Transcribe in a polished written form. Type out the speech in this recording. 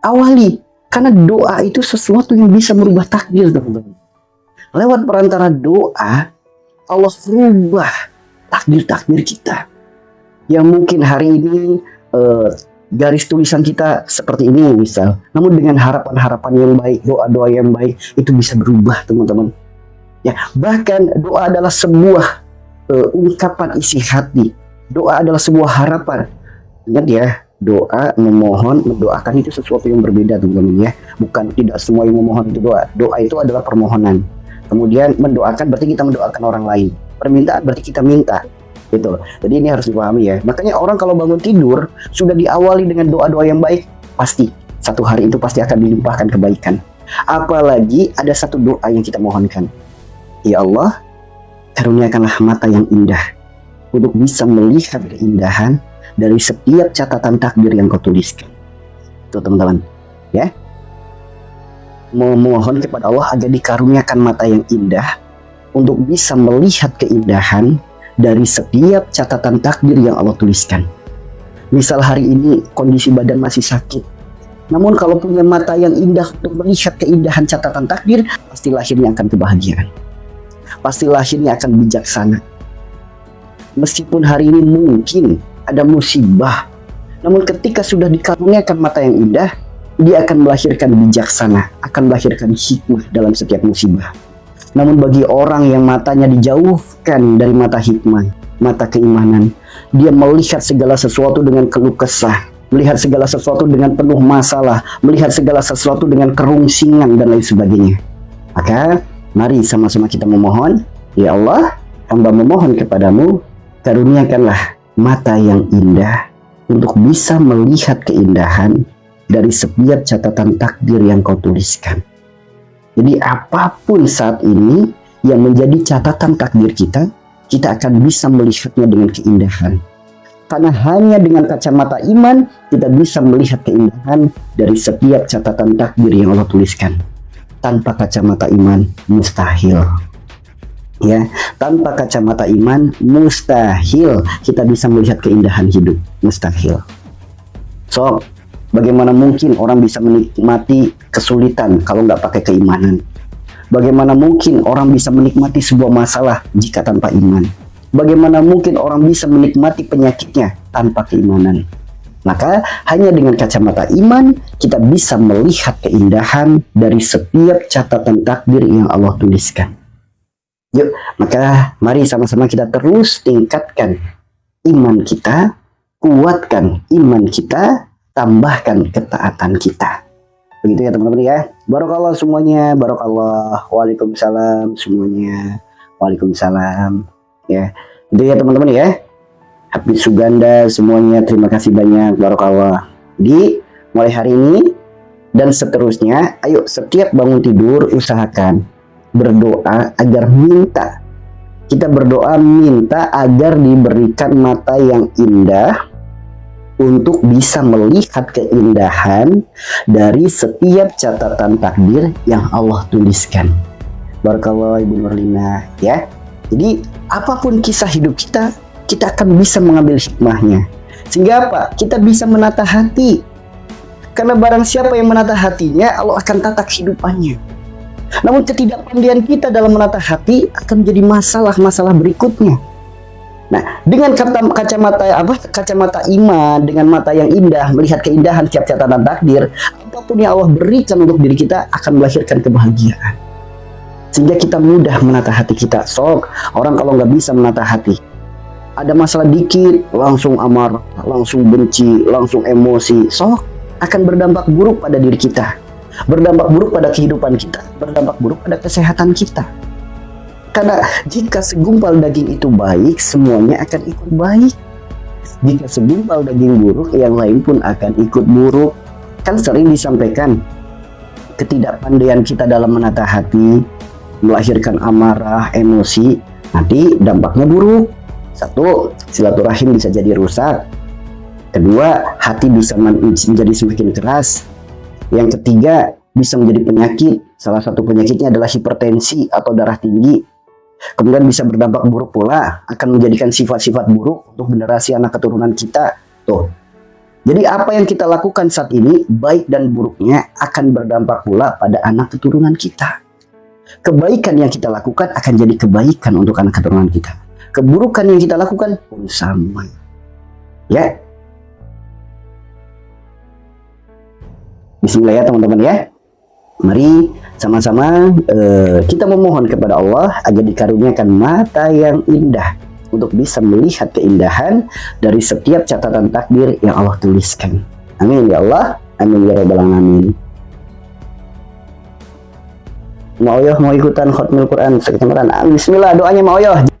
Awali, karena doa itu sesuatu yang bisa merubah takdir, teman-teman. Lewat perantara doa, Allah rubah takdir-takdir kita. Yang mungkin hari ini garis tulisan kita seperti ini misal, namun dengan harapan-harapan yang baik, doa-doa yang baik, itu bisa berubah, teman-teman. Ya, bahkan doa adalah sebuah ungkapan isi hati. Doa adalah sebuah harapan. Ingat ya, doa, memohon, mendoakan itu sesuatu yang berbeda, teman-teman ya. Bukan tidak semua yang memohon itu doa. Doa itu adalah permohonan. Kemudian mendoakan berarti kita mendoakan orang lain. Permintaan berarti kita minta. Gitu. Jadi ini harus dipahami ya. Makanya orang kalau bangun tidur sudah diawali dengan doa-doa yang baik, pasti satu hari itu pasti akan dilimpahkan kebaikan. Apalagi ada satu doa yang kita mohonkan. Ya Allah, karuniakanlah mata yang indah untuk bisa melihat keindahan dari setiap catatan takdir yang kau tuliskan. Itu teman-teman ya. Memohon kepada Allah agar dikaruniakan mata yang indah untuk bisa melihat keindahan dari setiap catatan takdir yang Allah tuliskan. Misal hari ini kondisi badan masih sakit, namun kalau punya mata yang indah untuk melihat keindahan catatan takdir, pasti lahirnya akan kebahagiaan, pasti lahirnya akan bijaksana. Meskipun hari ini mungkin ada musibah, namun ketika sudah dikaruniakan mata yang indah, dia akan melahirkan bijaksana, akan melahirkan hikmah dalam setiap musibah. Namun bagi orang yang matanya dijauhkan dari mata hikmah, mata keimanan, dia melihat segala sesuatu dengan keluh kesah, melihat segala sesuatu dengan penuh masalah, melihat segala sesuatu dengan kerungsingan dan lain sebagainya. Maka mari sama-sama kita memohon, ya Allah, hamba memohon kepadamu, karuniakanlah mata yang indah untuk bisa melihat keindahan dari setiap catatan takdir yang kau tuliskan. Jadi apapun saat ini yang menjadi catatan takdir kita, kita akan bisa melihatnya dengan keindahan. Karena hanya dengan kacamata iman, kita bisa melihat keindahan dari setiap catatan takdir yang Allah tuliskan. Tanpa kacamata iman, mustahil. Ya, tanpa kacamata iman, mustahil kita bisa melihat keindahan hidup. Mustahil. So, bagaimana mungkin orang bisa menikmati kesulitan kalau nggak pakai keimanan? Bagaimana mungkin orang bisa menikmati sebuah masalah jika tanpa iman? Bagaimana mungkin orang bisa menikmati penyakitnya tanpa keimanan? Maka hanya dengan kacamata iman kita bisa melihat keindahan dari setiap catatan takdir yang Allah tuliskan. Yuk, maka mari sama-sama kita terus tingkatkan iman kita, kuatkan iman kita, tambahkan ketaatan kita. Begitu ya teman-teman ya. Barakallah semuanya, barakallah. Waalaikumsalam semuanya. Waalaikumsalam. Ya, itu ya teman-teman ya. Habis Suganda semuanya, terima kasih banyak, barakallah. Di mulai hari ini dan seterusnya, ayo setiap bangun tidur usahakan berdoa agar minta. Kita berdoa minta agar diberikan mata yang indah untuk bisa melihat keindahan dari setiap catatan takdir yang Allah tuliskan. Barakallah Ibu Nurlina ya. Jadi apapun kisah hidup kita, kita akan bisa mengambil hikmahnya. Sehingga apa? Kita bisa menata hati. Karena barang siapa yang menata hatinya, Allah akan tata kehidupannya. Namun ketidakpandaian kita dalam menata hati akan menjadi masalah-masalah berikutnya. Nah, dengan kacamata iman, dengan mata yang indah, melihat keindahan setiap catatan takdir, apapun yang Allah berikan untuk diri kita akan melahirkan kebahagiaan. Sehingga kita mudah menata hati kita. Sok, orang kalau nggak bisa menata hati, ada masalah dikit, langsung amarah, langsung benci, langsung emosi, sok akan berdampak buruk pada diri kita, berdampak buruk pada kehidupan kita, berdampak buruk pada kesehatan kita. Karena jika segumpal daging itu baik, semuanya akan ikut baik. Jika segumpal daging buruk, yang lain pun akan ikut buruk. Kan sering disampaikan, ketidakpandaian kita dalam menata hati melahirkan amarah, emosi, nanti dampaknya buruk. Satu, silaturahim bisa jadi rusak. Kedua, hati bisa menjadi semakin keras. Yang ketiga, bisa menjadi penyakit. Salah satu penyakitnya adalah hipertensi atau darah tinggi. Kemudian bisa berdampak buruk pula, akan menjadikan sifat-sifat buruk untuk generasi anak keturunan kita. Tuh. Jadi apa yang kita lakukan saat ini, baik dan buruknya akan berdampak pula pada anak keturunan kita. Kebaikan yang kita lakukan akan jadi kebaikan untuk anak keturunan kita. Keburukan yang kita lakukan pun sama. Ya. Bismillah ya teman-teman ya. Mari sama-sama kita memohon kepada Allah agar dikaruniakan mata yang indah untuk bisa melihat keindahan dari setiap catatan takdir yang Allah tuliskan. Amin ya Allah. Amin ya rabbal alamin. Mau ikutan khatmul Quran sekecamatan. Bismillah doanya mau